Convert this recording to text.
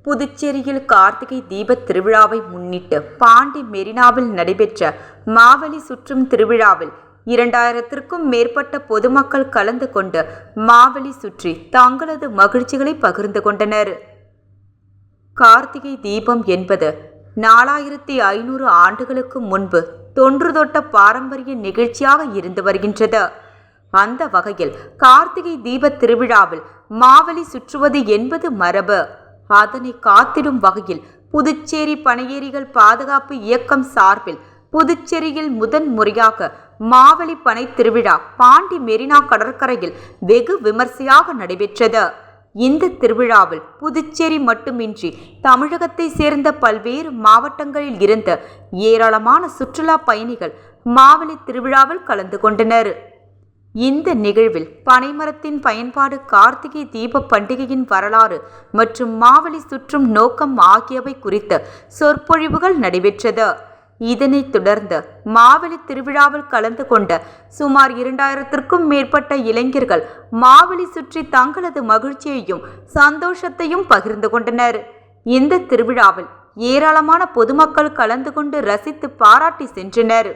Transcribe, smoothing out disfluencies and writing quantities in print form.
புதுச்சேரியில் கார்த்திகை தீபத் திருவிழாவை முன்னிட்டு பாண்டி மெரினாவில் நடைபெற்ற மாவெளி சுற்றும் திருவிழாவில் 2000க்கும் மேற்பட்ட பொதுமக்கள் கலந்து கொண்டு மாவெளி சுற்றி தங்களது மகிழ்ச்சிகளை பகிர்ந்து கொண்டனர். கார்த்திகை தீபம் என்பது 4500 ஆண்டுகளுக்கு முன்பு தொன்று தொட்ட பாரம்பரிய நிகழ்ச்சியாக இருந்து வருகின்றது. அந்த வகையில் கார்த்திகை தீபத் திருவிழாவில் மாவெளி சுற்றுவது என்பது மரபு. அதனை காத்திடும் வகையில் புதுச்சேரி பனையேரிகள் பாதுகாப்பு இயக்கம் சார்பில் புதுச்சேரியில் முதன் முறையாக மாவெளி பனை திருவிழா பாண்டி மெரினா கடற்கரையில் வெகு விமர்சையாக நடைபெற்றது. இந்த திருவிழாவில் புதுச்சேரி மட்டுமின்றி தமிழகத்தை சேர்ந்த பல்வேறு மாவட்டங்களில் இருந்து ஏராளமான சுற்றுலா பயணிகள் மாவெளி திருவிழாவில் கலந்து கொண்டனர். இந்த நிகழ்வில் பனைமரத்தின் பயன்பாடு, கார்த்திகை தீப பண்டிகையின் வரலாறு மற்றும் மாவெளி சுற்றும் நோக்கம் ஆகியவை குறித்து சொற்பொழிவுகள் நடைபெற்றது. இதனைத் தொடர்ந்து மாவெளி திருவிழாவில் கலந்து கொண்ட சுமார் 2000க்கும் மேற்பட்ட இளைஞர்கள் மாவெளி சுற்றி தங்களது மகிழ்ச்சியையும் சந்தோஷத்தையும் பகிர்ந்து கொண்டனர். இந்த திருவிழாவில் ஏராளமான பொதுமக்கள் கலந்து கொண்டு ரசித்து பாராட்டி சென்றனர்.